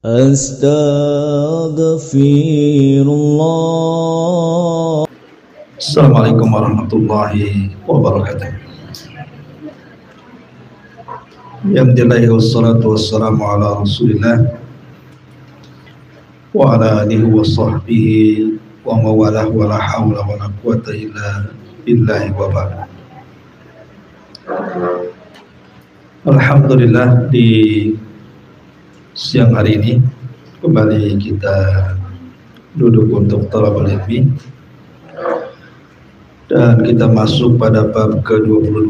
Astaghfirullah. Assalamualaikum warahmatullahi wabarakatuh. Alhamdulillah wassalatu wassalamu ala Rasulillah wa ala alihi wa sahbihi wa mawalah wa la hawla wa la quwata illa billahi wa ba'd. Alhamdulillah, di siang hari ini kembali kita duduk untuk talabul ilmi dan kita masuk pada bab ke-22.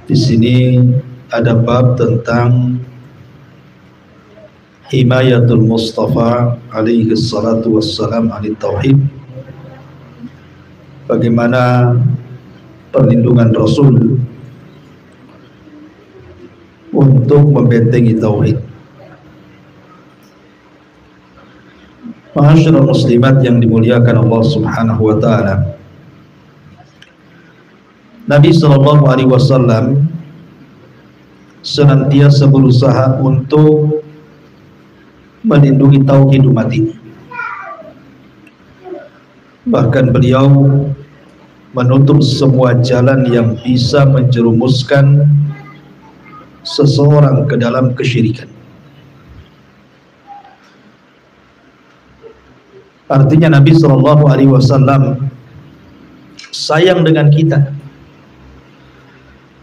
Di sini ada bab tentang himayatul Mustafa alaihi salatu wassalam alaihi tauhid, bagaimana perlindungan Rasul untuk membentengi tauhid. Ma'asyiral muslimat yang dimuliakan Allah Subhanahu wa taala, Nabi sallallahu alaihi wasallam senantiasa berusaha untuk melindungi tauhid umat ini. Bahkan beliau menutup semua jalan yang bisa menjerumuskan seseorang ke dalam kesyirikan. Artinya Nabi Shallallahu Alaihi Wasallam sayang dengan kita,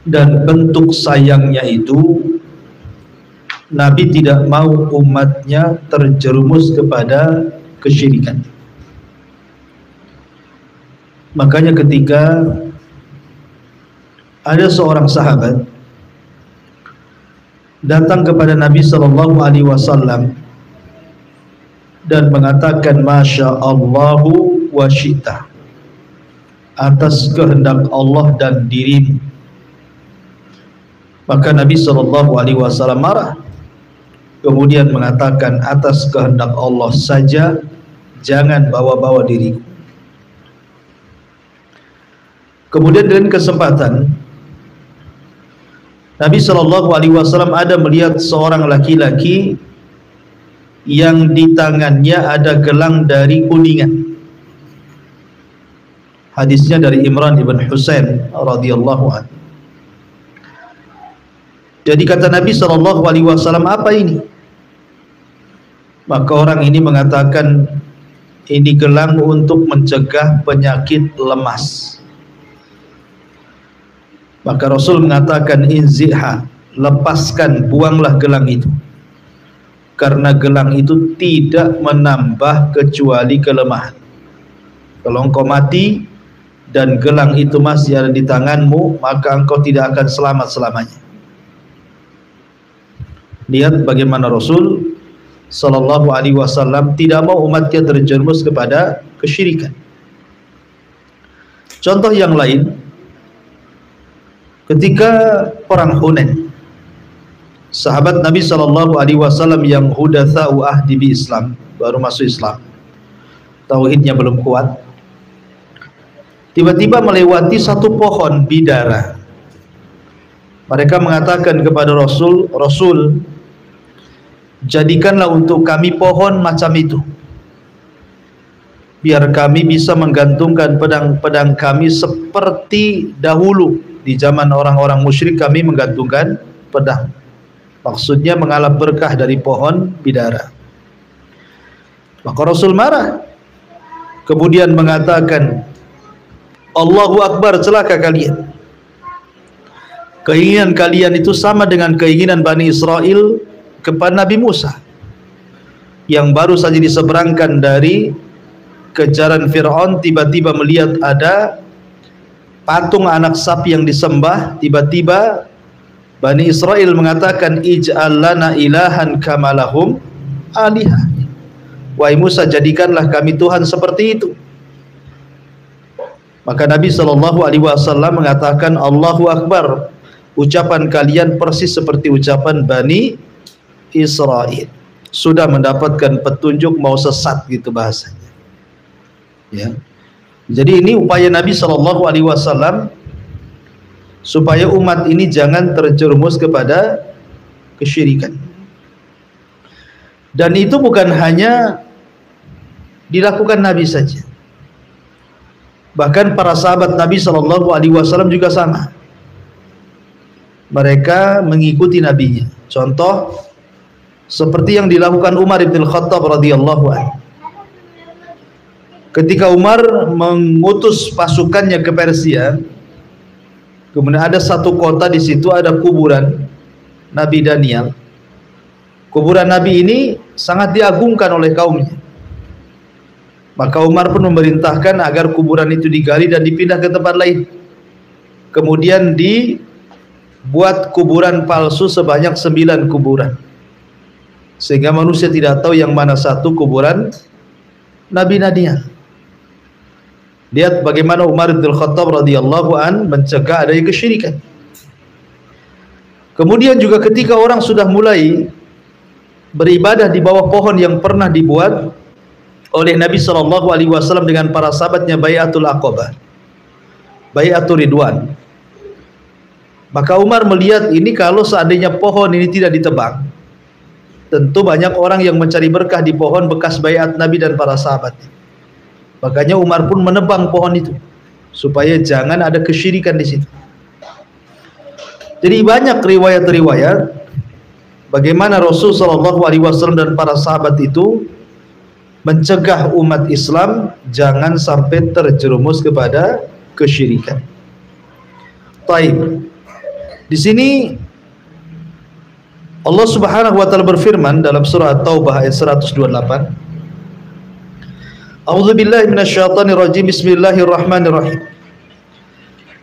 dan bentuk sayangnya itu Nabi tidak mau umatnya terjerumus kepada kesyirikan. Makanya ketika ada seorang sahabat datang kepada Nabi Sallallahu Alaihi Wasallam dan mengatakan Masya Allahu wa syi'ta, atas kehendak Allah dan dirimu, maka Nabi Sallallahu Alaihi Wasallam marah, kemudian mengatakan atas kehendak Allah saja, jangan bawa-bawa diriku. Kemudian dengan kesempatan Nabi Shallallahu Alaihi Wasallam ada melihat seorang laki-laki yang di tangannya ada gelang dari kuningan. Hadisnya dari Imran ibn Husain radhiyallahu anhu. Jadi kata Nabi Shallallahu Alaihi Wasallam, apa ini? Maka orang ini mengatakan, ini gelang untuk mencegah penyakit lemas. Maka Rasul mengatakan, inziha, lepaskan, buanglah gelang itu, karena gelang itu tidak menambah kecuali kelemahan. Kalau engkau mati dan gelang itu masih ada di tanganmu, maka engkau tidak akan selamat selamanya. Lihat bagaimana Rasul Sallallahu Alaihi Wasallam tidak mau umatnya terjerumus kepada kesyirikan. Contoh yang lain, ketika perang Hunain, sahabat Nabi Sallallahu Alaihi Wasallam yang hudatsa'u ahdi bi Islam, baru masuk Islam, tauhidnya belum kuat, tiba-tiba melewati satu pohon bidara. Mereka mengatakan kepada Rasul, Rasul, jadikanlah untuk kami pohon macam itu, biar kami bisa menggantungkan pedang-pedang kami seperti dahulu di zaman orang-orang musyrik kami menggantungkan pedang. Maksudnya mengalap berkah dari pohon bidara. Maka Rasul marah, kemudian mengatakan, Allahu Akbar, celaka kalian. Keinginan kalian itu sama dengan keinginan Bani Israel kepada Nabi Musa, yang baru saja diseberangkan dari kejaran Fir'aun, tiba-tiba melihat ada patung anak sapi yang disembah. Tiba-tiba Bani Israel mengatakan, ij'al lana ilahan kamalahum alihah, wahai Musa, jadikanlah kami Tuhan seperti itu. Maka Nabi Shallallahu Alaihi Wasallam mengatakan, Allahu Akbar, ucapan kalian persis seperti ucapan Bani Israel, sudah mendapatkan petunjuk mau sesat, gitu bahasanya, ya. Jadi ini upaya Nabi Shallallahu Alaihi Wasallam supaya umat ini jangan terjerumus kepada kesyirikan. Dan itu bukan hanya dilakukan Nabi saja, bahkan para sahabat Nabi SAW juga sama. Mereka mengikuti nabinya. Contoh seperti yang dilakukan Umar bin Khattab radhiyallahu anhu. Ketika Umar mengutus pasukannya ke Persia, kemudian ada satu kota, di situ ada kuburan Nabi Daniel. Kuburan Nabi ini sangat diagungkan oleh kaumnya. Maka Umar pun memerintahkan agar kuburan itu digali dan dipindah ke tempat lain. Kemudian dibuat kuburan palsu sebanyak 9 kuburan, sehingga manusia tidak tahu yang mana satu kuburan Nabi Daniel. Lihat bagaimana Umar bin Khattab radhiyallahu an mencegah adanya kesyirikan. Kemudian juga ketika orang sudah mulai beribadah di bawah pohon yang pernah dibuat oleh Nabi SAW dengan para sahabatnya, Bai'atul Aqabah, Bai'atul Ridwan, maka Umar melihat ini kalau seandainya pohon ini tidak ditebang, tentu banyak orang yang mencari berkah di pohon bekas baiat Nabi dan para sahabat. Makanya Umar pun menebang pohon itu supaya jangan ada kesyirikan di situ. Jadi banyak riwayat-riwayat bagaimana Rasul SAW dan para sahabat itu mencegah umat Islam jangan sampai terjerumus kepada kesyirikan. Taib. Di sini Allah Subhanahu wa taala berfirman dalam surah At-Taubah ayat 128. A'udzu billahi minasyaitonir rajim. Bismillahirrahmanirrahim.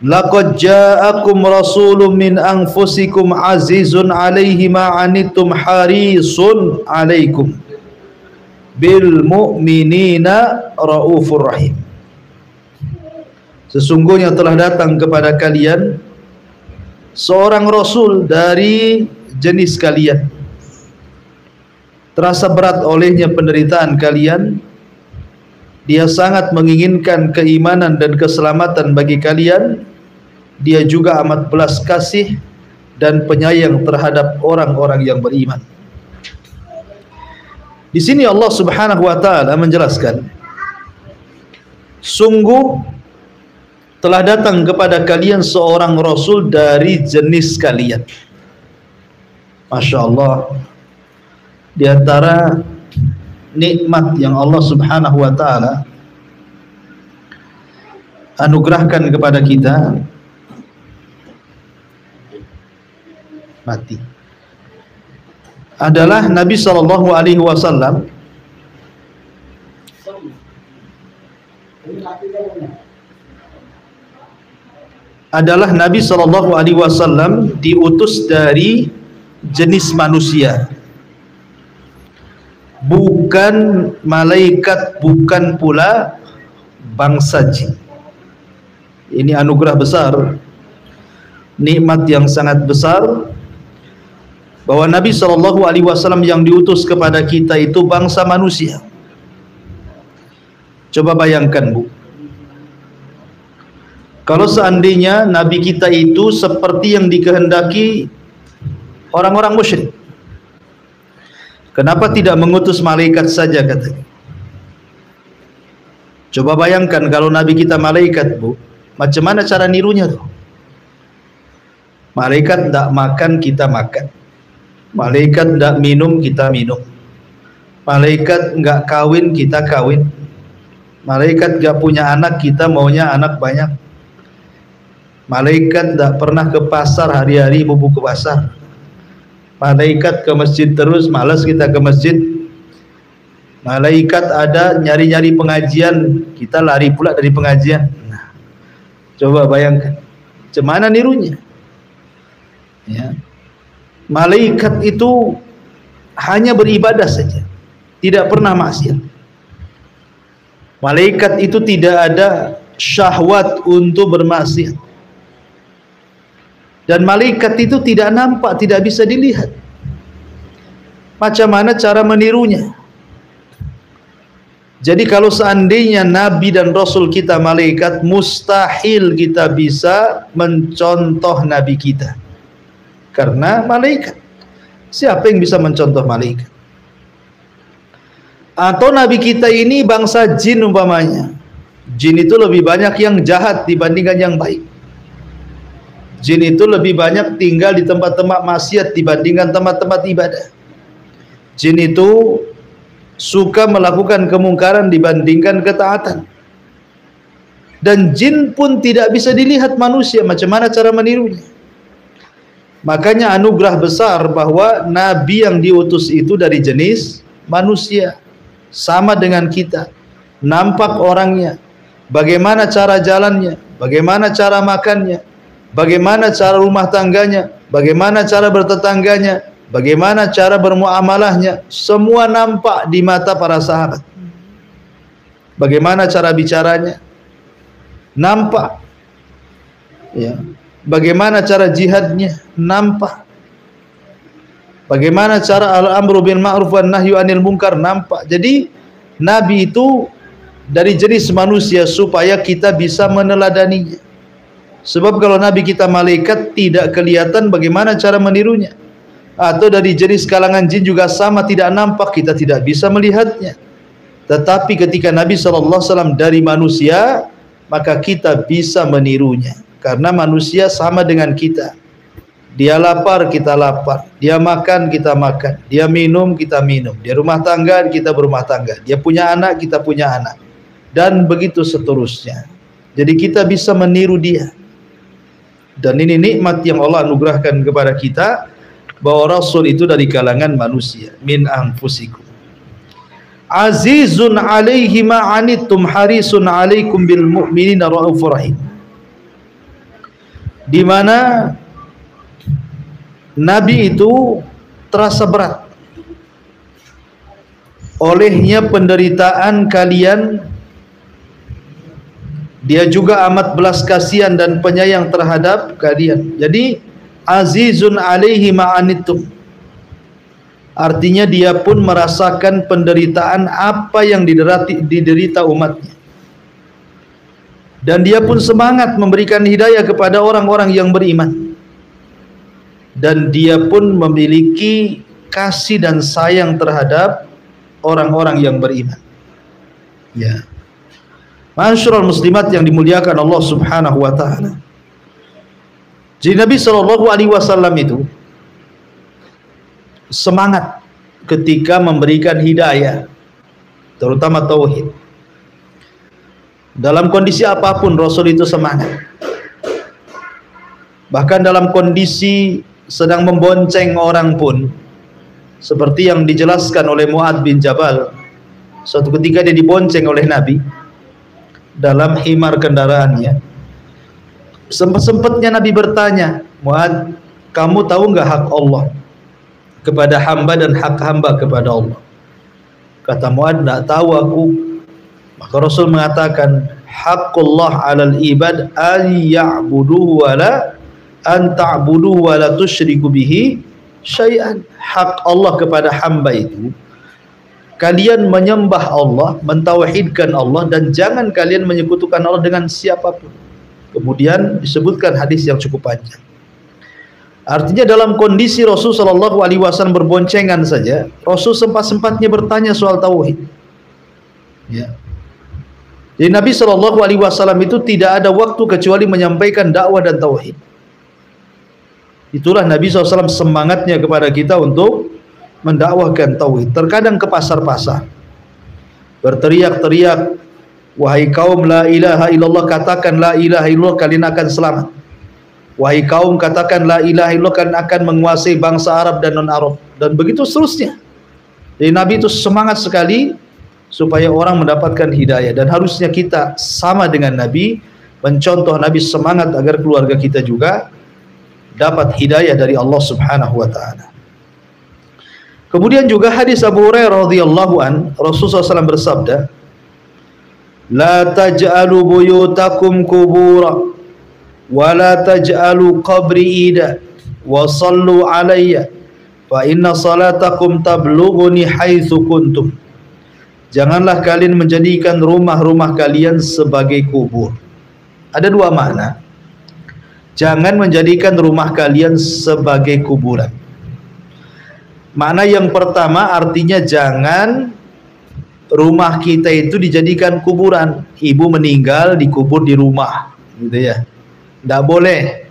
Laqad ja'akum rasulun min anfusikum azizun 'alaihi ma 'anittum harisun 'alaikum bil mu'minina raufur rahim. Sesungguhnya telah datang kepada kalian seorang rasul dari jenis kalian, terasa berat olehnya penderitaan kalian, dia sangat menginginkan keimanan dan keselamatan bagi kalian, dia juga amat belas kasih dan penyayang terhadap orang-orang yang beriman. Di sini Allah Subhanahu wa taala menjelaskan, sungguh telah datang kepada kalian seorang rasul dari jenis kalian. Masya Allah, di antara nikmat yang Allah Subhanahu wa taala anugerahkan kepada kita, adalah Nabi sallallahu alaihi wasallam diutus dari jenis manusia, bukan malaikat, bukan pula bangsa jin. Ini anugerah besar, nikmat yang sangat besar, bahwa Nabi SAW yang diutus kepada kita itu bangsa manusia. Coba bayangkan, Bu, kalau seandainya Nabi kita itu seperti yang dikehendaki orang-orang musyrik, kenapa tidak mengutus malaikat saja katanya? Coba bayangkan kalau Nabi kita malaikat, Bu, macam mana cara nirunya tuh? Malaikat tidak makan, kita makan. Malaikat tidak minum, kita minum. Malaikat enggak kawin, kita kawin. Malaikat enggak punya anak, kita maunya anak banyak. Malaikat tidak pernah ke pasar, hari-hari bubu ke pasar. Malaikat ke masjid terus, malas kita ke masjid. Malaikat ada nyari-nyari pengajian, kita lari pula dari pengajian. Nah, coba bayangkan, macam mana nirunya? Ya. Malaikat itu hanya beribadah saja, tidak pernah maksiat. Malaikat itu tidak ada syahwat untuk bermaksiat. Dan malaikat itu tidak nampak, tidak bisa dilihat. Macam mana cara menirunya? Jadi kalau seandainya Nabi dan Rasul kita malaikat, mustahil kita bisa mencontoh Nabi kita, karena malaikat. Siapa yang bisa mencontoh malaikat? Atau nabi kita ini bangsa jin umpamanya. Jin itu lebih banyak yang jahat dibandingkan yang baik. Jin itu lebih banyak tinggal di tempat-tempat maksiat dibandingkan tempat-tempat ibadah. Jin itu suka melakukan kemungkaran dibandingkan ketaatan. Dan jin pun tidak bisa dilihat manusia, macam mana cara menirunya. Makanya anugerah besar bahwa nabi yang diutus itu dari jenis manusia, sama dengan kita, nampak orangnya, bagaimana cara jalannya, bagaimana cara makannya, bagaimana cara rumah tangganya, bagaimana cara bertetangganya, bagaimana cara bermuamalahnya, semua nampak di mata para sahabat. Bagaimana cara bicaranya, nampak. Ya. Bagaimana cara jihadnya, nampak. Bagaimana cara al-amru bil ma'ruf wan nahyu anil munkar, nampak. Jadi nabi itu dari jenis manusia supaya kita bisa meneladaninya. Sebab kalau nabi kita malaikat tidak kelihatan bagaimana cara menirunya. Atau dari jenis kalangan jin juga sama, tidak nampak, kita tidak bisa melihatnya. Tetapi ketika Nabi SAW dari manusia, maka kita bisa menirunya. Karena manusia sama dengan kita. Dia lapar, kita lapar. Dia makan, kita makan. Dia minum, kita minum. Dia rumah tangga, kita berumah tangga. Dia punya anak, kita punya anak. Dan begitu seterusnya. Jadi kita bisa meniru dia. Dan ini nikmat yang Allah anugerahkan kepada kita, bahwa Rasul itu dari kalangan manusia. Min anfusikum. Azizun alaihi ma'anittum harisun alaikum bil mu'minina ra'ufur rahim. Di mana nabi itu terasa berat olehnya penderitaan kalian. Dia juga amat belas kasihan dan penyayang terhadap kalian. Jadi azizun alaihi ma'anittum, artinya dia pun merasakan penderitaan apa yang diderita umatnya. Dan dia pun semangat memberikan hidayah kepada orang-orang yang beriman. Dan dia pun memiliki kasih dan sayang terhadap orang-orang yang beriman. Ya. Masyarul muslimat yang dimuliakan Allah Subhanahu wa taala. Jadi Nabi SAW itu semangat ketika memberikan hidayah, terutama tauhid. Dalam kondisi apapun Rasul itu semangat. Bahkan dalam kondisi sedang membonceng orang pun, seperti yang dijelaskan oleh Mu'adz bin Jabal. Suatu ketika dia dibonceng oleh Nabi dalam himar kendaraannya. Sempat-sempatnya Nabi bertanya, Mu'adz, kamu tahu enggak hak Allah kepada hamba dan hak hamba kepada Allah? Kata Mu'adz, enggak tahu aku. Maka Rasul mengatakan, haqqullah 'alal ibad an ya'buduhu wa la an ta'buduhu wa la tusyriku bihi syai'an. Hak Allah kepada hamba itu kalian menyembah Allah, mentauhidkan Allah, dan jangan kalian menyekutukan Allah dengan siapapun. Kemudian disebutkan hadis yang cukup panjang. Artinya dalam kondisi Rasul SAW berboncengan saja, Rasul sempat-sempatnya bertanya soal tauhid. Ya. Jadi Nabi SAW itu tidak ada waktu kecuali menyampaikan dakwah dan tauhid. Itulah Nabi SAW semangatnya kepada kita untuk mendakwahkan tauhid. Terkadang ke pasar-pasar berteriak-teriak, wahai kaum la ilaha illallah, katakan la ilaha illallah, kalian akan selamat. Wahai kaum, katakan la ilaha illallah, kalian akan menguasai bangsa Arab dan non-Arab. Dan begitu seterusnya. Jadi Nabi itu semangat sekali supaya orang mendapatkan hidayah. Dan harusnya kita sama dengan Nabi, mencontoh Nabi, semangat agar keluarga kita juga dapat hidayah dari Allah Subhanahu wa taala. Kemudian juga hadis Abu Hurairah radhiyallahu an, Rasulullah SAW bersabda, la taj'alu buyutakum kubura wa la taj'alu qabri ida wa sallu alayya fa inna salatakum tablughuni haitsu kuntum. Janganlah kalian menjadikan rumah-rumah kalian sebagai kubur. Ada dua makna. Jangan menjadikan rumah kalian sebagai kuburan. Makna yang pertama artinya jangan rumah kita itu dijadikan kuburan. Ibu meninggal dikubur di rumah, gitu ya. Tidak boleh.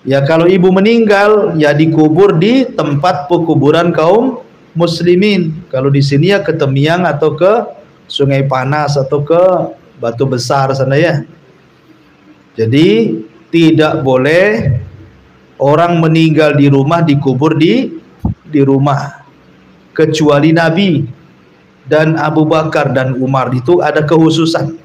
Ya kalau ibu meninggal ya dikubur di tempat pekuburan kaum muslimin. Kalau di sini ya ke Temiang atau ke Sungai Panas atau ke Batu Besar sana ya. Jadi tidak boleh orang meninggal di rumah dikubur di rumah, kecuali Nabi dan Abu Bakar dan Umar itu ada kekhususan.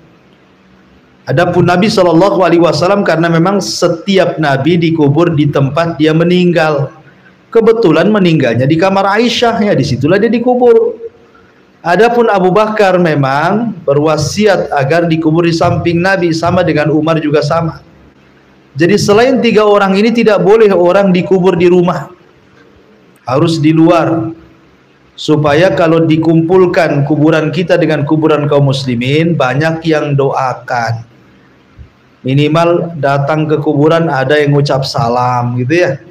Adapun Nabi SAW karena memang setiap Nabi dikubur di tempat dia meninggal. Kebetulan meninggalnya di kamar Aisyah, ya disitulah dia dikubur. Adapun Abu Bakar memang berwasiat agar dikubur di samping Nabi, sama dengan Umar juga sama. Jadi selain 3 orang ini tidak boleh orang dikubur di rumah, harus di luar, supaya kalau dikumpulkan kuburan kita dengan kuburan kaum muslimin banyak yang doakan. Minimal datang ke kuburan ada yang ngucap salam gitu ya.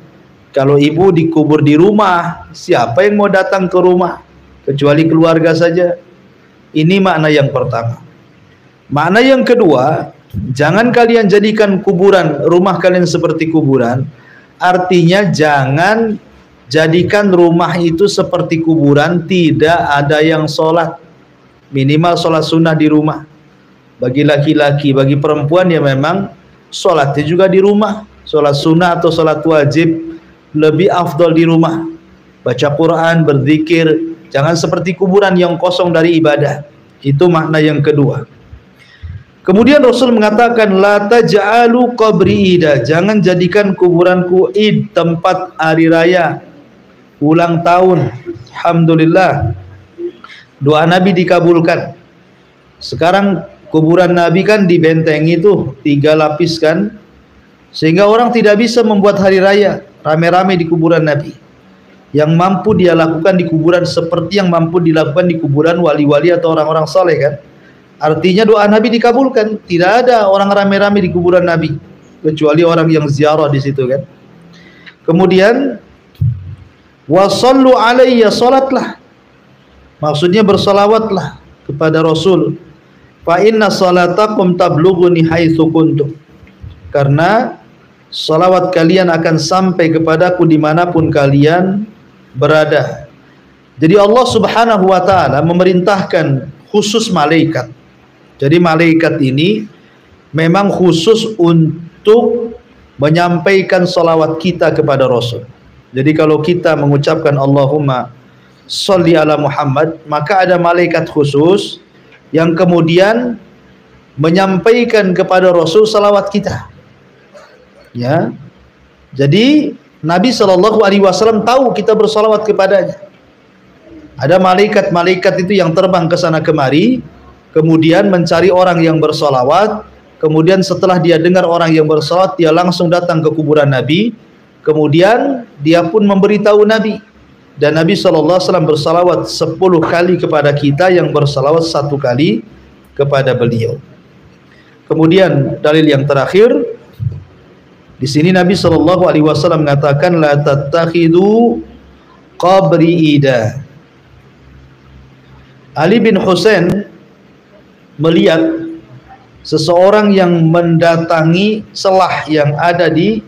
Kalau ibu dikubur di rumah, siapa yang mau datang ke rumah kecuali keluarga saja. Ini makna yang pertama. Makna yang kedua, jangan kalian jadikan kuburan rumah kalian seperti kuburan. Artinya jangan jadikan rumah itu seperti kuburan, tidak ada yang sholat. Minimal sholat sunnah di rumah. Bagi laki-laki, bagi perempuan ya memang sholatnya juga di rumah. Sholat sunnah atau sholat wajib lebih afdol di rumah. Baca Quran, berzikir, jangan seperti kuburan yang kosong dari ibadah. Itu makna yang kedua. Kemudian Rasul mengatakan, la taj'alu qabri ida, jangan jadikan kuburanku id, tempat hari raya, ulang tahun. Alhamdulillah, doa Nabi dikabulkan. Sekarang kuburan Nabi kan dibentengi tuh 3 lapis kan, sehingga orang tidak bisa membuat hari raya rame-rame di kuburan Nabi. Yang mampu dia lakukan di kuburan seperti yang mampu dilakukan di kuburan wali-wali atau orang-orang soleh kan. Artinya doa Nabi dikabulkan. Tidak ada orang rame-rame di kuburan Nabi kecuali orang yang ziarah di situ kan. Kemudian wasallu alayya, salatlah, maksudnya bersalawatlah kepada Rasul. Fa inna salatakum tablughuni haitsu kuntum, karena salawat kalian akan sampai kepadaku dimanapun kalian berada. Jadi Allah Subhanahu wa ta'ala memerintahkan khusus malaikat. Jadi malaikat ini memang khusus untuk menyampaikan salawat kita kepada Rasul. Jadi kalau kita mengucapkan Allahumma sholli ala Muhammad, maka ada malaikat khusus yang kemudian menyampaikan kepada Rasul salawat kita. Ya. Jadi Nabi SAW tahu kita bersalawat kepadanya. Ada malaikat-malaikat itu yang terbang ke sana kemari, kemudian mencari orang yang bersalawat. Kemudian setelah dia dengar orang yang bersalawat, dia langsung datang ke kuburan Nabi. Kemudian dia pun memberitahu Nabi. Dan Nabi SAW bersalawat 10 kali kepada kita, yang bersalawat 1 kali kepada beliau. Kemudian dalil yang terakhir, di sini Nabi SAW mengatakan, la tattakhidu qabri ida. Ali bin Husain melihat seseorang yang mendatangi celah yang ada di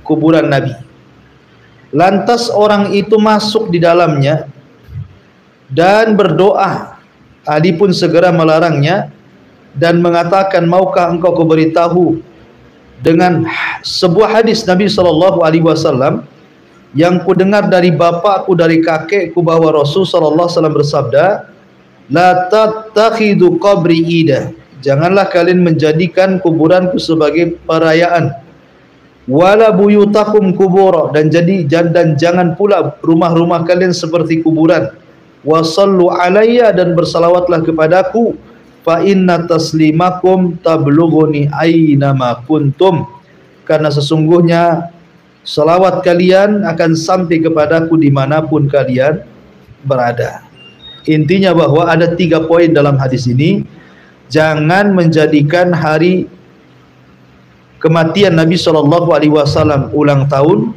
kuburan Nabi. Lantas orang itu masuk di dalamnya dan berdoa. Ali pun segera melarangnya dan mengatakan, maukah engkau kuberitahu dengan sebuah hadis Nabi SAW yang ku dengar dari bapakku, dari kakekku, bahwa Rasul SAW bersabda, la tattakhidu qabri ida, janganlah kalian menjadikan kuburanku sebagai perayaan. Wala buyutakum kubura, dan jangan pula rumah-rumah kalian seperti kuburan. Wasallu alayya, dan bersalawatlah kepadaku. Fa inna taslimakum tablughuni aina ma kuntum, karena sesungguhnya salawat kalian akan sampai kepadaku dimanapun kalian berada. Intinya bahwa ada 3 poin dalam hadis ini. Jangan menjadikan hari kematian Nabi SAW ulang tahun,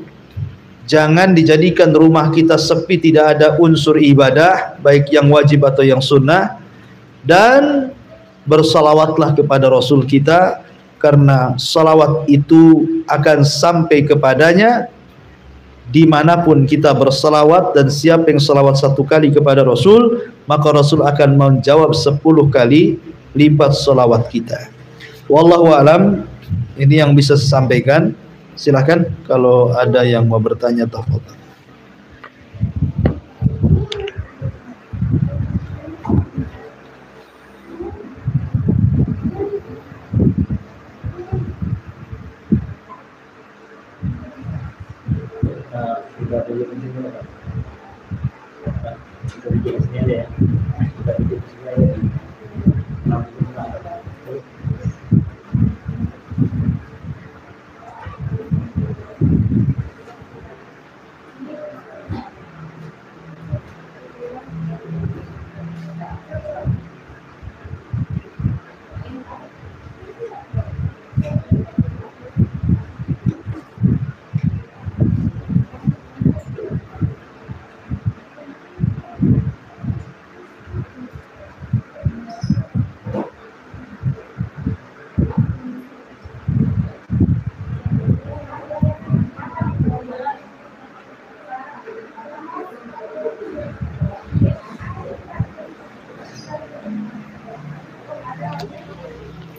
Jangan dijadikan rumah kita sepi, tidak ada unsur ibadah, baik yang wajib atau yang sunnah. Dan bersalawatlah kepada Rasul kita, karena salawat itu akan sampai kepadanya dimanapun kita bersalawat. Dan siapa yang salawat 1 kali kepada Rasul, maka Rasul akan menjawab 10 kali lipat salawat kita. Wallahu alam, ini yang bisa saya sampaikan. Silahkan kalau ada yang mau bertanya, tafadhol.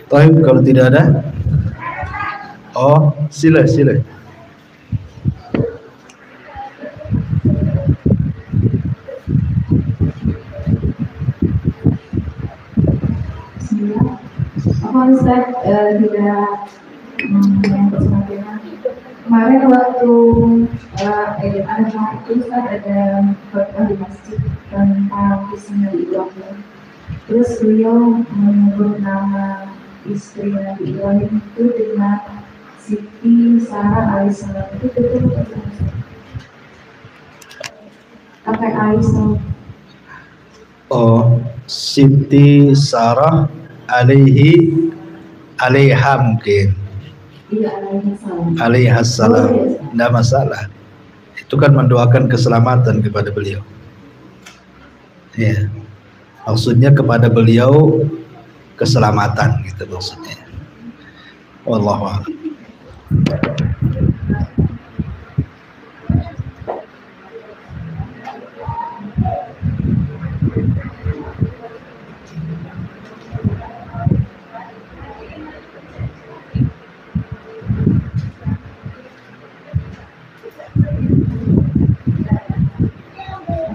Baik, kalau tidak ada, oh sila. Apa Ustaz tidak kemarin waktu ada itu Ustaz ada khotbah di masjid tentang kisah Nabi Ibrahim. Terus beliau menyebut nama istri Nabi Ibrahim itu dengan Siti Sarah alaihissalam. Itu betul betul pakai alaihissalam. Oh, Siti Sarah alaiha mungkin. Iya, Alaihassalam. Tidak masalah. Itu kan mendoakan keselamatan kepada beliau. Ya. Maksudnya kepada beliau keselamatan gitu maksudnya. Wallahu a'lam.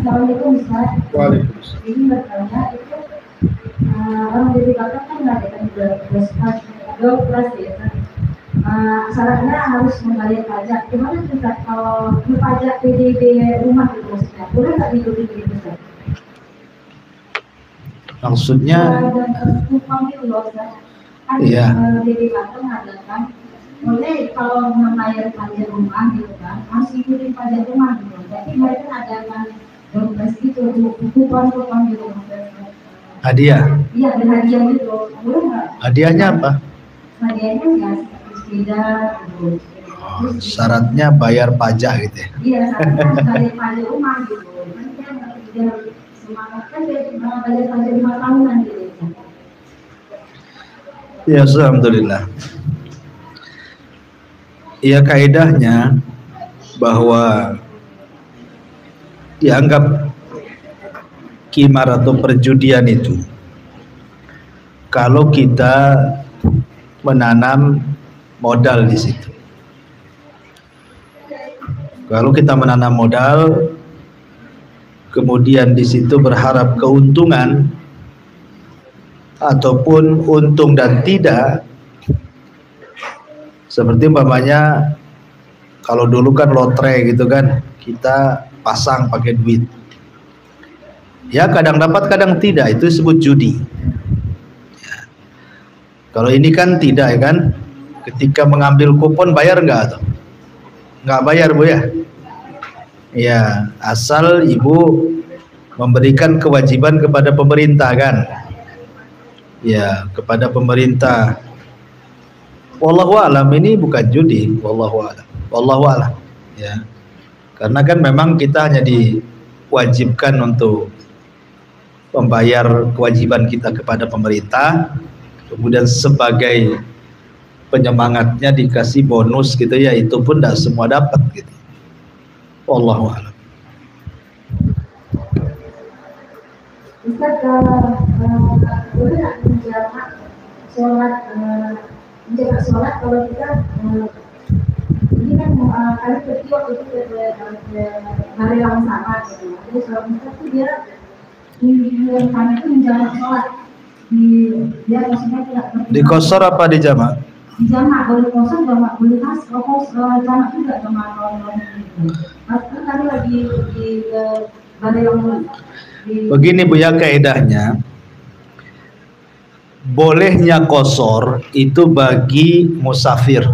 Assalamualaikum Ustaz. Waalaikumsalam. Ini bertanya itu orang dari belakang kan nggak ada kan dua kelas ya kan. Syaratnya harus membayar pajak. Gimana Ustaz kalau pajak PDB rumah gitu maksudnya? Boleh nggak diikuti gitu Ustaz? Maksudnya? Dan kupang itu loh Ustaz. Kan dari belakang ada kan. Boleh kalau membayar pajak rumah gitu kan, harus ikutin pajak rumah gitu. Jadi mereka ada kan dompet itu kupang gitu. Hadiah? Iya, berhadiah gitu. Boleh nggak? Hadiahnya apa? Hadiahnya ya sepeda gitu. Oh, syaratnya bayar pajak gitu ya? Iya, syaratnya bayar pajak rumah gitu. Nanti kan biar semangat kan dia bayar pajak 5 tahunan gitu. Ya, alhamdulillah. Ya, kaidahnya bahwa dianggap qimar atau perjudian itu kalau kita menanam modal di situ. Kalau kita menanam modal kemudian di situ berharap keuntungan ataupun untung dan tidak, seperti umpamanya kalau dulu kan lotre gitu kan, kita pasang pakai duit. Ya kadang dapat kadang tidak, itu disebut judi. Ya. Kalau ini kan tidak ya kan, ketika mengambil kupon bayar nggak tuh? Nggak bayar Bu ya? Ya asal ibu memberikan kewajiban kepada pemerintah kan? Ya kepada pemerintah. Wallahu a'lam, ini bukan judi. Wallahu a'lam. Ya. Karena kan memang kita hanya diwajibkan untuk membayar kewajiban kita kepada pemerintah, kemudian sebagai penyemangatnya dikasih bonus gitu ya, itu pun tidak semua dapat gitu. Wallahu a'lam. Ustaz, boleh nggak menjamak sholat kalau kita ini kan kali kedua itu hari yang sama gitu. Jadi kalau Ustaz tuh dia kami itu menjamak sholat dia maksudnya tidak Di qasar apa di jamak? di jamak, boleh kosong jamak, boleh khas jamak juga jamak kalau gitu. Maksudnya kami lagi di Balai Long. Begini Bu ya kaidahnya, bolehnya qasar itu bagi musafir,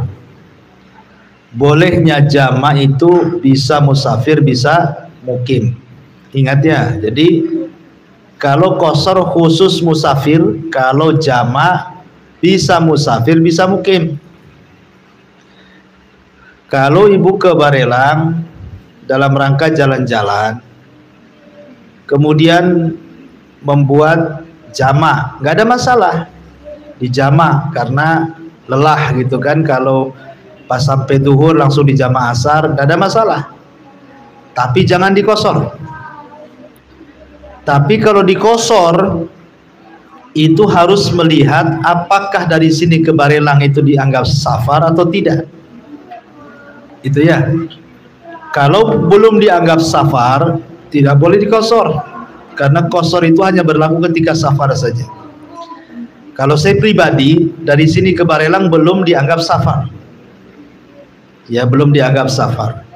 bolehnya jamak itu bisa musafir bisa mukim. Ingat ya, jadi kalau qasar khusus musafir, kalau jamak bisa musafir bisa mukim. Kalau ibu ke Barelang dalam rangka jalan-jalan, kemudian membuat jamak, nggak ada masalah di jamak karena lelah gitu kan. Kalau pas sampai duhur langsung di jamak asar, nggak ada masalah. Tapi jangan dikosor. Tapi kalau dikosor itu harus melihat apakah dari sini ke Barelang itu dianggap safar atau tidak. Itu ya. Kalau belum dianggap safar, tidak boleh dikosor, karena kosor itu hanya berlaku ketika safar saja. Kalau saya pribadi dari sini ke Barelang belum dianggap safar, ya belum dianggap safar.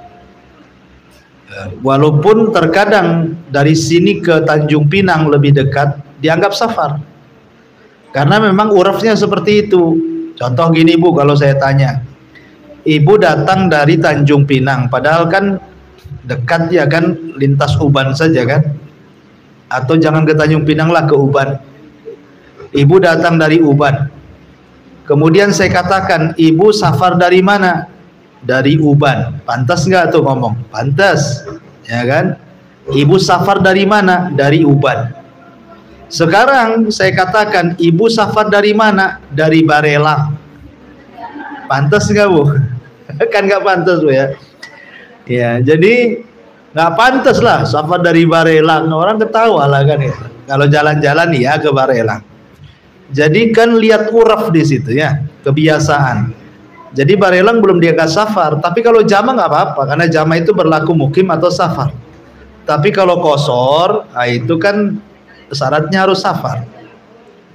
Walaupun terkadang dari sini ke Tanjung Pinang lebih dekat dianggap safar, karena memang urafnya seperti itu. Contoh gini Bu, kalau saya tanya, ibu datang dari Tanjung Pinang, padahal kan dekat ya kan, lintas Uban saja kan, atau jangan ke Tanjung Pinang lah, ke Uban. Ibu datang dari Uban, kemudian saya katakan, ibu safar dari mana? Dari Uban. Pantas nggak tuh ngomong? Pantas ya kan. Ibu safar dari mana? Dari Uban. Sekarang saya katakan, ibu safar dari mana? Dari Barelang. Pantas nggak Bu? Kan nggak pantas Bu ya. Ya, jadi nggak pantas lah safar dari Barelang, orang ketawa lah kan itu. Kalau jalan-jalan ya ke Barelang. Jadi kan lihat uraf di situ ya, kebiasaan. Jadi Barelang belum dianggap safar, tapi kalau jamak nggak apa-apa, karena jamak itu berlaku mukim atau safar. Tapi kalau qasar, nah itu kan syaratnya harus safar.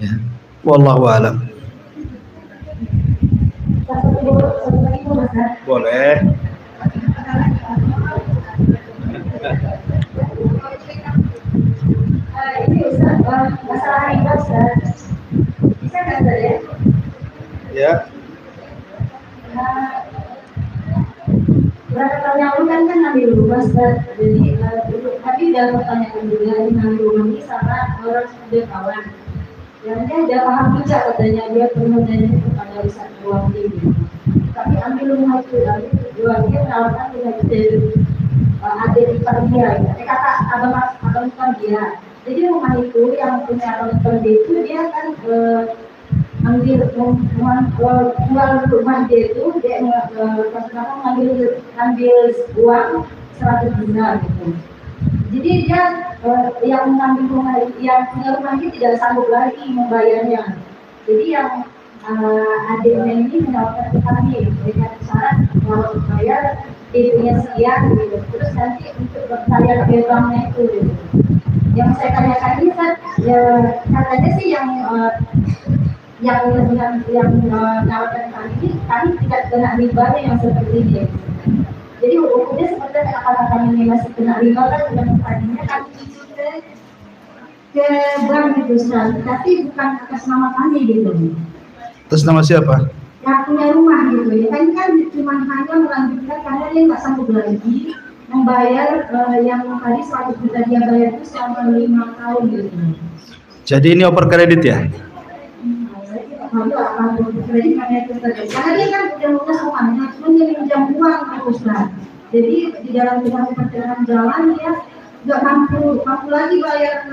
Ya. Wallahu a'lam. Boleh. Ini Ustaz, masalah riba Ustaz. Bisa nggak Ustaz ya? Ya. Berapa tahun yang lalu kan ambil rumah Ustaz. Jadi tapi dalam pertanyaan juga ini ambil rumah ini sama orang sudah kawan. Yang dia ada paham juga katanya, dia pernah nanya kepada Ustaz uang ini. Tapi ambil rumah itu, lalu jual dia menawarkan dengan adik ipar dia. Kata abang ipar dia. Jadi rumah itu yang punya abang ipar dia itu dia kan ambil jual rumah dia itu, dia ngambil uang 100 dinar gitu. Jadi dia yang mengambil rumah, yang punya rumah ini tidak sanggup lagi membayarnya. Jadi yang adiknya ini menawarkan ke kami dengan syarat kalau bayar IP-nya sekian gitu. Terus nanti untuk berbayar ke banknya itu gitu. Yang saya tanyakan ini kan ya, katanya sih yang menawarkan kami ini, kami tidak kena riba yang seperti ini. Jadi hukumnya seperti apa kami ini masih kena riba kan, dengan tadinya kami cicil ke bank gitu Ustaz, tapi bukan atas nama kami gitu. Atas nama siapa? Yang punya rumah gitu ya, kan cuma hanya melanjutkan karena dia nggak sanggup lagi membayar yang tadi 100 juta dia bayar itu selama 5 tahun gitu. Jadi ini oper kredit ya? Karena dia kan udah lunas rumahnya, cuma dia minjam uang ke Ustaz. Jadi di dalam perjalanan jalan dia nggak mampu lagi bayar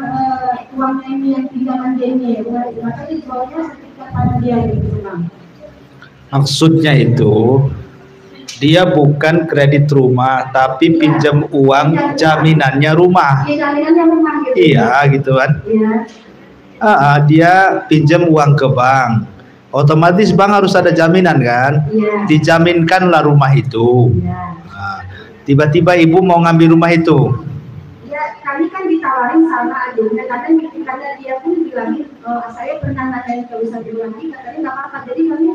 uangnya ini yang pinjaman dia ini, makanya dijualnya sertifikat tanah dia gitu Bang. Maksudnya itu dia bukan kredit rumah tapi pinjam uang jaminannya rumah. Iya, jaminannya rumah gitu. Iya gitu kan. Iya. Dia pinjam uang ke bank, otomatis bank harus ada jaminan kan. Iya. Dijaminkanlah rumah itu. Iya. Tiba-tiba ibu mau ngambil rumah itu. Ya kami kan ditawarin sama ajunya, karena dia pun bilangin saya pernah nanyain ke Ustaz Ibrahim, katanya nggak apa-apa. Jadi kami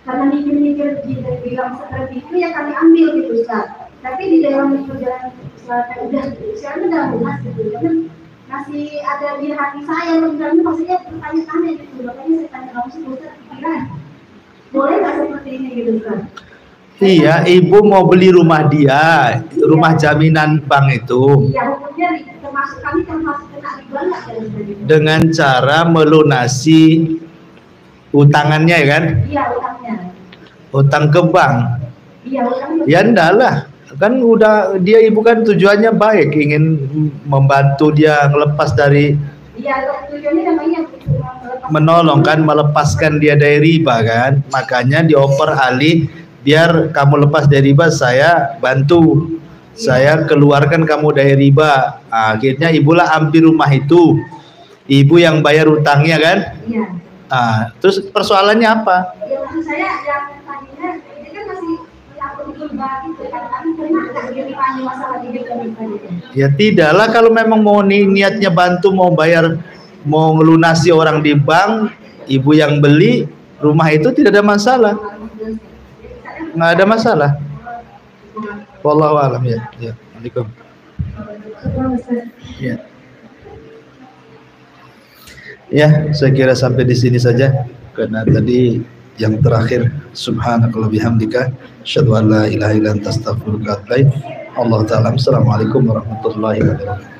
karena mikir-mikir bilang seperti itu ya kami ambil gitu Ustaz. Tapi di dalam perjalanan selatan udah sekarang udah lunas gitu, karena masih ada di hati saya sebenarnya maksudnya bertanya-tanya gitu, makanya saya tanya langsung Ustaz kira boleh nggak seperti ini gitu Ustaz? Iya, ibu mau beli rumah dia, rumah jaminan bank itu. Iya, hukumnya termasuk kami termasuk kena riba nggak dengan cara melunasi utangannya ya kan? Iya, utangnya. Utang ke bank. Iya, utangnya. Ya enggak lah, kan udah dia ibu kan tujuannya baik, ingin membantu dia ngelepas dari. Iya, tujuannya namanya menolong kan, melepaskan dia dari riba kan, makanya dioper alih biar kamu lepas dari riba, saya bantu, saya keluarkan kamu dari riba. Akhirnya ibulah ambil rumah itu, ibu yang bayar utangnya kan. Iya. Terus persoalannya apa? Ya maksud saya yang tadinya ini kan masih menyangkut riba gitu kan, tapi pernah nggak jadi masalah gitu misalnya? Ya tidaklah, kalau memang mau niatnya bantu, mau bayar, mau ngelunasi orang di bank, ibu yang beli rumah itu tidak ada masalah. Nggak ada masalah. Wallahu a'lam ya. Ya, Assalamualaikum. Ya. Ya, saya kira sampai di sini saja karena tadi yang terakhir subhanakallah bihamdika asyhadu an la ilaha illa anta astaghfiruka wa atubu ilaik. Allah taala. Assalamualaikum warahmatullahi wabarakatuh.